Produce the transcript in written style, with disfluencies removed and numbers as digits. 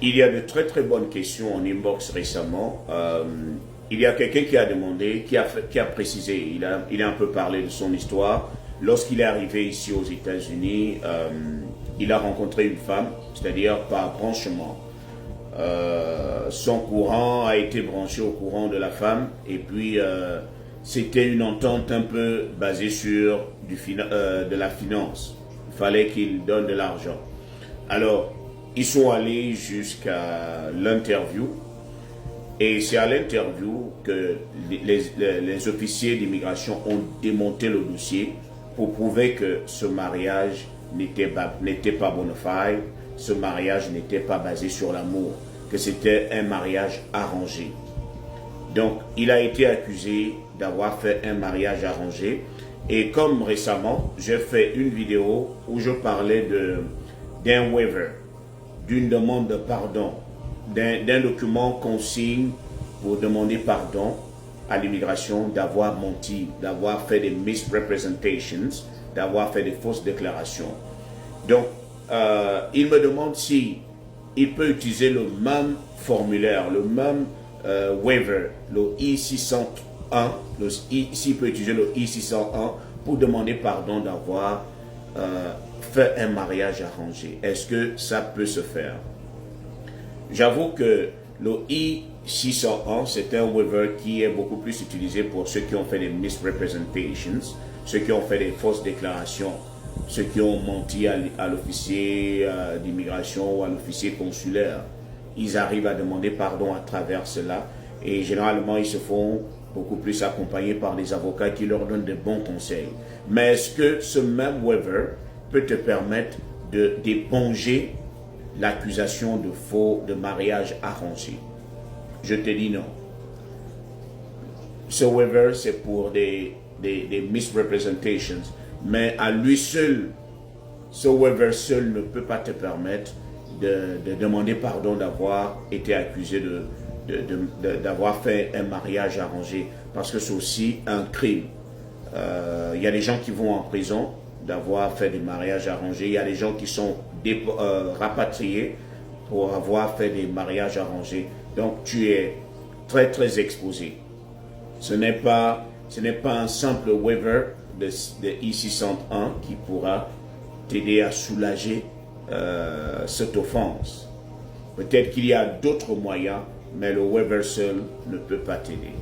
Il y a de très très bonnes questions en inbox récemment. Il y a quelqu'un qui a demandé, qui a précisé, il a un peu parlé de son histoire. Lorsqu'il est arrivé ici aux États-Unis, il a rencontré une femme, c'est-à-dire par branchement. Son courant a été branché au courant de la femme et puis c'était une entente un peu basée sur de la finance. Il fallait qu'il donne de l'argent. Alors, ils sont allés jusqu'à l'interview et c'est à l'interview que les officiers d'immigration ont démonté le dossier pour prouver que ce mariage n'était pas bona fide, ce mariage n'était pas basé sur l'amour, que c'était un mariage arrangé. Donc, il a été accusé d'avoir fait un mariage arrangé. Et comme récemment, j'ai fait une vidéo où je parlais d'un waiver, d'une demande de pardon, d'un document qu'on signe pour demander pardon à l'immigration d'avoir menti, d'avoir fait des misrepresentations, d'avoir fait des fausses déclarations. Donc, il me demande si il peut utiliser le même formulaire, le même waiver, le I-601, s'il peut utiliser le I-601 pour demander pardon d'avoir fait un mariage arrangé. Est-ce que ça peut se faire? J'avoue que le I-601, c'est un waiver qui est beaucoup plus utilisé pour ceux qui ont fait des misrepresentations, ceux qui ont fait des fausses déclarations, ceux qui ont menti à l'officier d'immigration ou à l'officier consulaire. Ils arrivent à demander pardon à travers cela et généralement ils se font beaucoup plus accompagner par des avocats qui leur donnent de bons conseils. Mais est-ce que ce même waiver peut te permettre d'éponger l'accusation de mariage arrangé? Je te dis non. Ce waiver, c'est pour des misrepresentations. Mais à lui seul, ce waiver seul ne peut pas te permettre de demander pardon d'avoir été accusé d'avoir fait un mariage arrangé. Parce que c'est aussi un crime. Il y a des gens qui vont en prison d'avoir fait des mariages arrangés. Il y a des gens qui sont rapatriés pour avoir fait des mariages arrangés. Donc tu es très très exposé. Ce n'est pas un simple waiver de I-601 qui pourra t'aider à soulager cette offense. Peut-être qu'il y a d'autres moyens, mais le waiver seul ne peut pas t'aider.